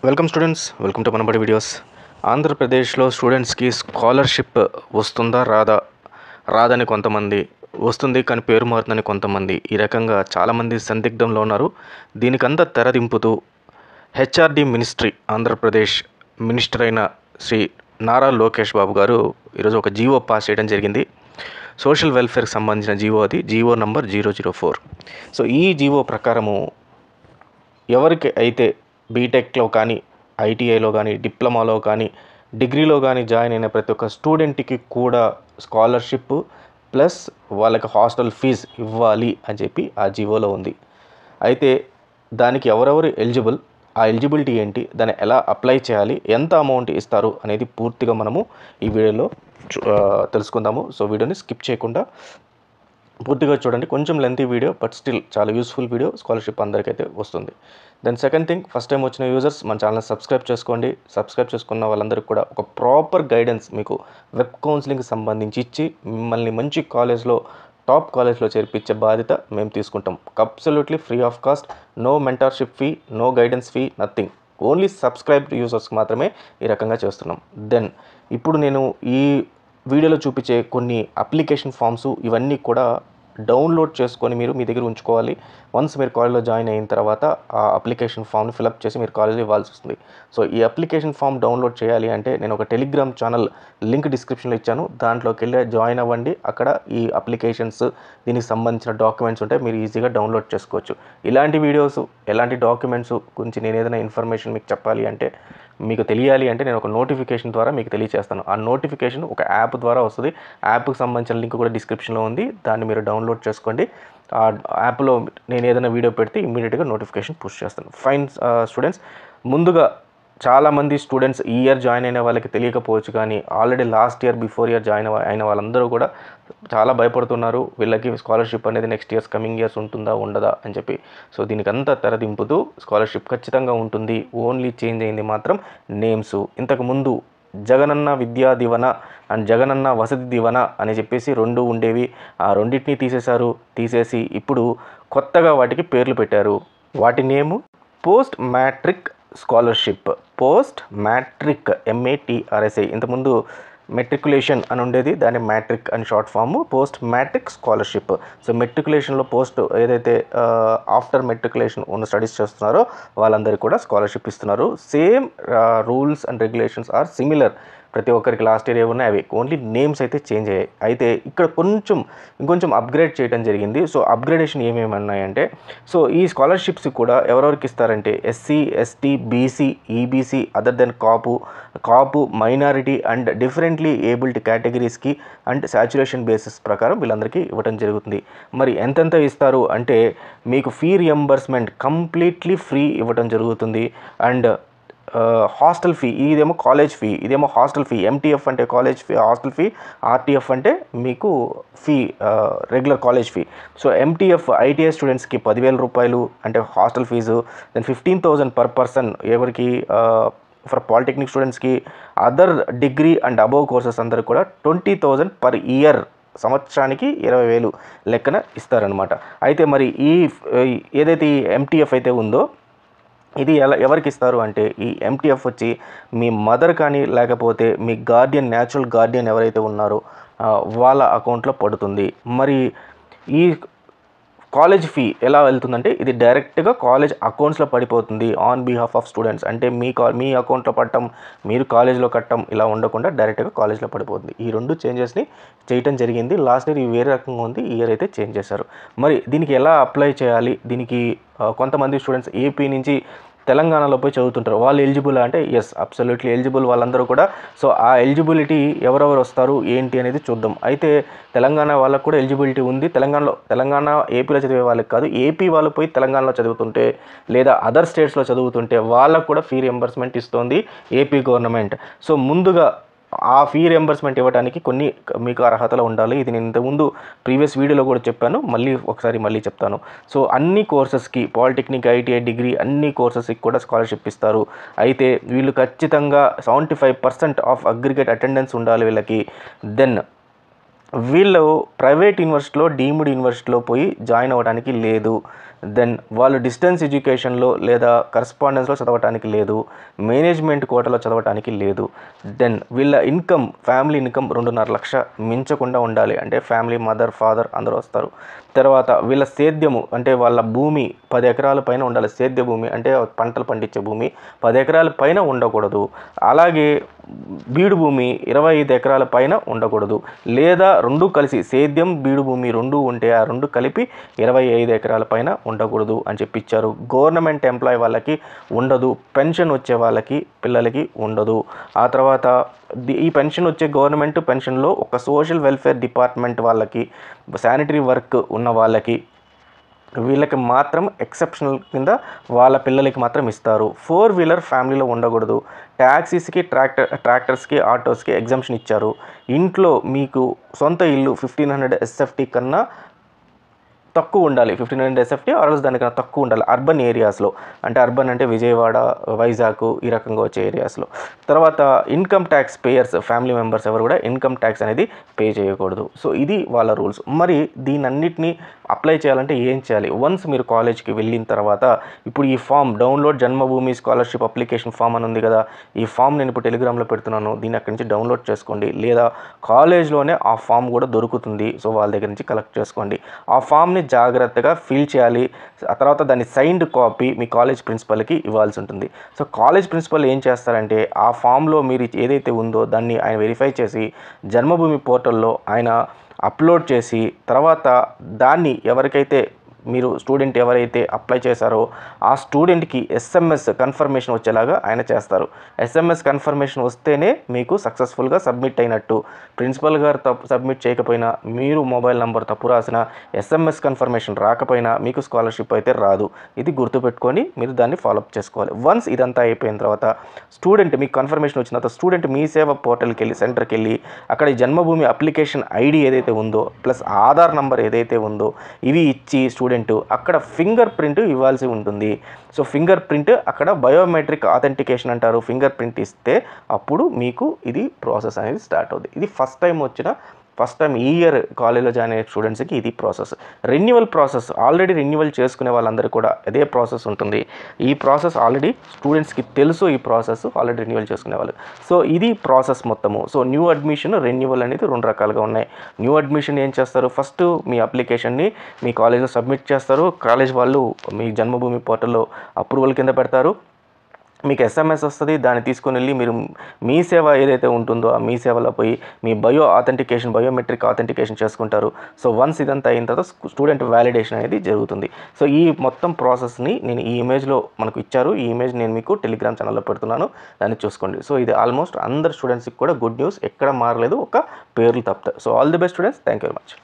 Welcome students, welcome to Manabadi videos. ఆంధ్రప్రదేశ్లో స్టూడెంట్స్కి scholarship వస్తుందా రాదని కొంతమంది, వస్తుంది కానీ పేరు మారుతుందని కొంతమంది, ఈ రకంగా చాలామంది సందిగ్ధంలో ఉన్నారు. దీనికంతా తెరదింపుతూ హెచ్ఆర్డి మినిస్ట్రీ, ఆంధ్రప్రదేశ్ మినిస్టర్ అయిన శ్రీ నారా లోకేష్ బాబు గారు ఈరోజు ఒక జీవో పాస్ చేయడం జరిగింది. సోషల్ వెల్ఫేర్కి సంబంధించిన జీవో, అది జీవో నంబర్ 004. సో ఈ జీవో ప్రకారము ఎవరికి అయితే బీటెక్లో కానీ, ఐటీఐలో కానీ, డిప్లొమాలో కానీ, డిగ్రీలో కానీ జాయిన్ అయిన ప్రతి ఒక్క స్టూడెంట్కి కూడా స్కాలర్షిప్ ప్లస్ వాళ్ళకి హాస్టల్ ఫీజు ఇవ్వాలి అని చెప్పి ఆ జీవోలో ఉంది. అయితే దానికి ఎవరెవరు ఎలిజిబుల్, ఆ ఎలిజిబిలిటీ ఏంటి, దాన్ని ఎలా అప్లై చేయాలి, ఎంత అమౌంట్ ఇస్తారు అనేది పూర్తిగా మనము ఈ వీడియోలో తెలుసుకుందాము. సో వీడియోని స్కిప్ చేయకుండా పూర్తిగా చూడండి. కొంచెం లెంతీ వీడియో, బట్ స్టిల్ చాలా యూస్ఫుల్ వీడియో. స్కాలర్షిప్ అందరికైతే వస్తుంది. Then second thing, first time వచ్చిన యూజర్స్ మన ఛానల్ సబ్స్క్రైబ్ చేసుకోండి. సబ్స్క్రైబ్ చేసుకున్న వాళ్ళందరికీ కూడా ఒక ప్రాపర్ గైడెన్స్ మీకు వెబ్ కౌన్సిలింగ్కి సంబంధించి ఇచ్చి మిమ్మల్ని మంచి కాలేజ్లో, టాప్ కాలేజ్లో చేర్పించే బాధ్యత మేము తీసుకుంటాం. Absolutely free of cost, no mentorship fee, no guidance fee, nothing. Only subscribed యూజర్స్కి మాత్రమే ఈ రకంగా చేస్తున్నాం. దెన్ ఇప్పుడు నేను ఈ వీడియోలో చూపించే కొన్ని అప్లికేషన్ ఫామ్స్ ఇవన్నీ కూడా డౌన్లోడ్ చేసుకొని మీరు మీ దగ్గర ఉంచుకోవాలి. వన్స్ మీరు కాలేజ్లో జాయిన్ అయిన తర్వాత ఆ అప్లికేషన్ ఫామ్ని ఫిలప్ చేసి మీరు కాలేజ్లో ఇవ్వాల్సి వస్తుంది. సో ఈ అప్లికేషన్ ఫామ్ డౌన్లోడ్ చేయాలి అంటే నేను ఒక టెలిగ్రామ్ ఛానల్ లింక్ డిస్క్రిప్షన్లో ఇచ్చాను. దాంట్లోకి వెళ్ళి జాయిన్ అవ్వండి. అక్కడ ఈ అప్లికేషన్స్, దీనికి సంబంధించిన డాక్యుమెంట్స్ ఉంటాయి, మీరు ఈజీగా డౌన్లోడ్ చేసుకోవచ్చు. ఇలాంటి వీడియోస్, ఎలాంటి డాక్యుమెంట్స్ గురించి నేను ఏదైనా ఇన్ఫర్మేషన్ మీకు చెప్పాలి అంటే, మీకు తెలియాలి అంటే నేను ఒక నోటిఫికేషన్ ద్వారా మీకు తెలియజేస్తాను. ఆ నోటిఫికేషన్ ఒక యాప్ ద్వారా వస్తుంది. యాప్కి సంబంధించిన లింక్ కూడా డిస్క్రిప్షన్లో ఉంది. దాన్ని మీరు డౌన్లోడ్ చేసుకోండి. ఆ యాప్లో నేను ఏదైనా వీడియో పెడితే ఇమ్మీడియట్గా నోటిఫికేషన్ పుష్ చేస్తాను. ఫైన్ స్టూడెంట్స్, ముందుగా చాలామంది స్టూడెంట్స్ ఈ ఇయర్ జాయిన్ అయిన వాళ్ళకి తెలియకపోవచ్చు, కానీ already last year, before year join అయిన వాళ్ళందరూ కూడా చాలా భయపడుతున్నారు. వీళ్ళకి స్కాలర్షిప్ అనేది నెక్స్ట్ ఇయర్స్, కమింగ్ ఇయర్స్ ఉంటుందా ఉండదా అని చెప్పి. సో దీనికంతా తెరదింపుతూ స్కాలర్షిప్ ఖచ్చితంగా ఉంటుంది. ఓన్లీ చేంజ్ అయింది మాత్రం నేమ్స్. ఇంతకుముందు జగనన్న విద్యా దీవెన అండ్ జగనన్న వసతి దీవెన అని చెప్పేసి రెండు ఉండేవి. ఆ రెండింటిని తీసేసి ఇప్పుడు కొత్తగా వాటికి పేర్లు పెట్టారు. వాటి name post matric scholarship, post matric, MATRIC. ఇంతకుముందు మెట్రికులేషన్ అని ఉండేది, దాన్ని మ్యాట్రిక్ అని short form, post matric scholarship. So మెట్రికులేషన్లో పోస్ట్ ఏదైతే ఆఫ్టర్ మెట్రికులేషన్ ఉన్న స్టడీస్ చేస్తున్నారో వాళ్ళందరికీ కూడా స్కాలర్షిప్ ఇస్తున్నారు. Same rules and regulations are similar. ప్రతి ఒక్కరికి లాస్ట్ ఇయర్ ఏమున్నాయి అవి, ఓన్లీ నేమ్స్ అయితే చేంజ్ అయ్యాయి. అయితే ఇక్కడ ఇంకొంచెం అప్గ్రేడ్ చేయడం జరిగింది. సో అప్గ్రేడేషన్ ఏమేమి ఉన్నాయంటే, సో ఈ స్కాలర్షిప్స్ కూడా ఎవరెవరికి ఇస్తారంటే SC, ST, BC, EBC, other than Kapu, minority and differently abled కేటగిరీస్కి అండ్ సాచురేషన్ బేసిస్ ప్రకారం వీళ్ళందరికీ ఇవ్వడం జరుగుతుంది. మరి ఎంతెంత ఇస్తారు అంటే, మీకు ఫీ రియంబర్స్మెంట్ కంప్లీట్లీ ఫ్రీ ఇవ్వడం జరుగుతుంది. అండ్ హాస్టల్ ఫీ, ఇదేమో కాలేజ్ ఫీ, ఇదేమో హాస్టల్ ఫీ. MTF అంటే college fee, hostel fee. RTF అంటే మీకు fee, regular college fee. So MTF ITI స్టూడెంట్స్కి 10,000 రూపాయలు అంటే hostel fees. Then 15,000 per person ఎవరికి, ఫర్ పాలిటెక్నిక్ స్టూడెంట్స్కి. Other degree and above courses అందరికి కూడా 20,000 పర్ ఇయర్, సంవత్సరానికి 20,000 లెక్కన ఇస్తారనమాట. అయితే మరి ఏదైతే ఈ MTF అయితే ఉందో, ఇది ఎవరికి ఇస్తారు అంటే, ఈ MTF వచ్చి మీ మదర్ కానీ లేకపోతే మీ గార్డియన్, న్యాచురల్ గార్డియన్ ఎవరైతే ఉన్నారో వాళ్ళ అకౌంట్లో పడుతుంది. మరి ఈ కాలేజ్ ఫీ ఎలా వెళ్తుందంటే, ఇది డైరెక్ట్గా కాలేజ్ అకౌంట్స్లో పడిపోతుంది ఆన్ బిహాఫ్ ఆఫ్ స్టూడెంట్స్. అంటే మీ అకౌంట్లో పట్టడం, మీరు కాలేజ్లో కట్టడం ఇలా ఉండకుండా డైరెక్ట్గా కాలేజ్లో పడిపోతుంది. ఈ రెండు చేంజెస్ని చేయటం జరిగింది. లాస్ట్ ఇయర్ వేరే రకంగా ఉంది, ఈ ఇయర్ అయితే చేంజ్ చేశారు. మరి దీనికి ఎలా అప్లై చేయాలి? దీనికి కొంతమంది స్టూడెంట్స్ ఏపీ నుంచి తెలంగాణలో పోయి చదువుతుంటారు. వాళ్ళు ఎలిజిబుల్ అంటే, ఎస్, అబ్సల్యూట్లీ ఎలిజిబుల్ వాళ్ళందరూ కూడా. సో ఆ ఎలిజిబిలిటీ ఎవరెవరు వస్తారు ఏంటి అనేది చూద్దాం. అయితే తెలంగాణ వాళ్ళకు కూడా ఎలిజిబిలిటీ ఉంది. తెలంగాణ ఏపీలో చదివే వాళ్ళకి కాదు, ఏపీ వాళ్ళు పోయి తెలంగాణలో చదువుతుంటే లేదా అదర్ స్టేట్స్లో చదువుతుంటే వాళ్ళకు కూడా ఫీ రియంబర్స్మెంట్ ఇస్తుంది ఏపీ గవర్నమెంట్. సో ముందుగా ఆ ఫీ రియంబర్స్మెంట్ ఇవ్వడానికి కొన్ని మీకు అర్హతలు ఉండాలి. ఇది నేను ఇంతకుముందు ప్రీవియస్ వీడియోలో కూడా చెప్పాను, మళ్ళీ చెప్తాను. సో అన్ని కోర్సెస్కి, పాలిటెక్నిక్, ITI, డిగ్రీ అన్ని కోర్సెస్కి కూడా స్కాలర్షిప్ ఇస్తారు. అయితే వీళ్ళు ఖచ్చితంగా 75% ఆఫ్ అగ్రిగేట్ అటెండెన్స్ ఉండాలి వీళ్ళకి. దెన్ వీళ్ళు ప్రైవేట్ యూనివర్సిటీలో, డీమ్డ్ యూనివర్సిటీలో పోయి జాయిన్ అవ్వడానికి లేదు. దెన్ వాళ్ళు డిస్టెన్స్ ఎడ్యుకేషన్లో లేదా కరస్పాండెన్స్లో చదవటానికి లేదు, మేనేజ్మెంట్ కోటాలో చదవటానికి లేదు. దెన్ వీళ్ళ ఇన్కమ్, ఫ్యామిలీ ఇన్కమ్ 2.5 లక్ష మించకుండా ఉండాలి. అంటే ఫ్యామిలీ, మదర్, ఫాదర్ అందరూ వస్తారు. తర్వాత వీళ్ళ సేద్యము అంటే వాళ్ళ భూమి 10 ఎకరాల పైన ఉండాలి. సేద్య భూమి అంటే పంటలు పండించే భూమి 10 ఎకరాల పైన ఉండకూడదు. అలాగే బీడు భూమి 25 ఎకరాల పైన ఉండకూడదు. లేదా రెండు కలిసి సేద్యం, బీడు భూమి రెండు ఉంటే ఆ రెండు కలిపి 25 ఎకరాల పైన ఉండకూడదు అని చెప్పి ఇచ్చారు. గవర్నమెంట్ ఎంప్లాయ్ వాళ్ళకి ఉండదు, పెన్షన్ వచ్చే వాళ్ళకి పిల్లలకి ఉండదు. ఆ తర్వాత ఈ పెన్షన్ వచ్చే గవర్నమెంట్ పెన్షన్లో ఒక సోషల్ వెల్ఫేర్ డిపార్ట్మెంట్ వాళ్ళకి, శానిటరీ వర్క్ ఉన్న వాళ్ళకి, వీళ్ళకి మాత్రం ఎక్సెప్షనల్ కింద వాళ్ళ పిల్లలకి మాత్రం ఇస్తారు. 4 వీలర్ ఫ్యామిలీలో ఉండకూడదు. ట్యాక్సీస్కి, ట్రాక్టర్స్కి, ఆటోస్కి ఎగ్జంప్షన్ ఇచ్చారు. ఇంట్లో మీకు సొంత ఇల్లు 1500 SFT కన్నా తక్కువ ఉండాలి. 1500 SFT ఆర్ఎల్స్ దానికన్నా తక్కువ ఉండాలి అర్బన్ ఏరియాస్లో. అంటే అర్బన్ అంటే విజయవాడ, వైజాగ్ ఈ రకంగా వచ్చే ఏరియాస్లో. తర్వాత income tax payers, family members ఎవరు కూడా ఇన్కమ్ ట్యాక్స్ అనేది పే చేయకూడదు. సో ఇది వాళ్ళ రూల్స్. మరి దీనన్నిటిని అప్లై చేయాలంటే ఏం చేయాలి? వన్స్ మీరు కాలేజ్కి వెళ్ళిన తర్వాత ఇప్పుడు ఈ ఫామ్ డౌన్లోడ్, జన్మభూమి స్కాలర్షిప్ అప్లికేషన్ ఫామ్ అని ఉంది కదా, ఈ ఫామ్ నేను ఇప్పుడు టెలిగ్రామ్లో పెడుతున్నాను. దీన్ని అక్కడి నుంచి డౌన్లోడ్ చేసుకోండి. లేదా కాలేజ్లోనే ఆ ఫామ్ కూడా దొరుకుతుంది. సో వాళ్ళ దగ్గర నుంచి కలెక్ట్ చేసుకోండి. ఆ ఫామ్ని జాగ్రత్తగా ఫిల్ చేయాలి. ఆ తర్వాత దాని సైన్డ్ కాపీ మీ కాలేజ్ ప్రిన్సిపల్కి ఇవ్వాల్సి ఉంటుంది. సో కాలేజ్ ప్రిన్సిపల్ ఏం చేస్తారంటే ఆ ఫామ్లో మీరు ఏదైతే ఉందో దాన్ని ఆయన వెరిఫై చేసి జన్మభూమి పోర్టల్లో ఆయన అప్లోడ్ చేసి తర్వాత దాన్ని ఎవరికైతే మీరు స్టూడెంట్ ఎవరైతే అప్లై చేశారో ఆ స్టూడెంట్కి SMS కన్ఫర్మేషన్ వచ్చేలాగా ఆయన చేస్తారు. SMS కన్ఫర్మేషన్ వస్తేనే మీకు సక్సెస్ఫుల్గా సబ్మిట్ అయినట్టు. ప్రిన్సిపల్ గారు సబ్మిట్ చేయకపోయినా, మీరు మొబైల్ నెంబర్ తప్పు రాసిన, SMS కన్ఫర్మేషన్ రాకపోయినా మీకు స్కాలర్షిప్ అయితే రాదు. ఇది గుర్తుపెట్టుకొని మీరు దాన్ని ఫాలోఅప్ చేసుకోవాలి. వన్స్ ఇదంతా అయిపోయిన తర్వాత స్టూడెంట్ మీకు కన్ఫర్మేషన్ వచ్చిన తర్వాత స్టూడెంట్ మీ సేవ పోర్టల్కి వెళ్ళి, సెంటర్కి వెళ్ళి అక్కడ ఈ జన్మభూమి అప్లికేషన్ ID ఏదైతే ఉందో ప్లస్ ఆధార్ నంబర్ ఏదైతే ఉందో ఇవి ఇచ్చి స్టూడెంట్ అక్కడ ఫింగర్ ప్రింట్ ఇవ్వాల్సి ఉంటుంది. సో ఫింగర్ ప్రింట్ అక్కడ బయోమెట్రిక్ ఆథెంటికేషన్ అంటారు. ఫింగర్ ప్రింట్ ఇస్తే అప్పుడు మీకు ఇది ప్రాసెస్ అనేది స్టార్ట్ అవుతుంది. ఇది ఫస్ట్ టైం ఈ ఇయర్ కాలేజ్లో జాయిన్ అయ్యే స్టూడెంట్స్కి ఇది process. Renewal process already renewal చేసుకునే వాళ్ళందరూ కూడా అదే ప్రాసెస్ ఉంటుంది. ఈ ప్రాసెస్ ఆల్రెడీ స్టూడెంట్స్కి తెలుసు. ఈ ప్రాసెస్ ఆల్రెడీ రెన్యువల్ చేసుకునే వాళ్ళు. సో ఇది ప్రాసెస్ మొత్తము. సో న్యూ అడ్మిషన్, రెన్యువల్ అనేది 2 రకాలుగా ఉన్నాయి. న్యూ అడ్మిషన్ ఏం చేస్తారు? ఫస్ట్ మీ అప్లికేషన్ని మీ కాలేజ్లో సబ్మిట్ చేస్తారు. కాలేజ్ వాళ్ళు మీ జన్మభూమి పోర్టల్లో అప్రూవల్ కింద పెడతారు. మీకు SMS వస్తుంది. దాన్ని తీసుకొని వెళ్ళి మీరు మీ సేవ ఏదైతే ఉంటుందో ఆ మీ సేవలో పోయి మీ బయోమెట్రిక్ ఆథెంటికేషన్ చేసుకుంటారు. సో వన్స్ ఇదంతా అయిన తర్వాత స్టూడెంట్ వ్యాలిడేషన్ అనేది జరుగుతుంది. సో ఈ మొత్తం ప్రాసెస్ని నేను ఈ ఇమేజ్లో మనకు ఇచ్చారు. ఈ ఇమేజ్ నేను మీకు టెలిగ్రామ్ ఛానల్లో పెడుతున్నాను, దాన్ని చూసుకోండి. సో ఇది ఆల్మోస్ట్ అందరు స్టూడెంట్స్కి కూడా గుడ్ న్యూస్. ఎక్కడ మారలేదు, ఒక పేర్లు తప్పుతాయి. So all the best students. Thank you very much.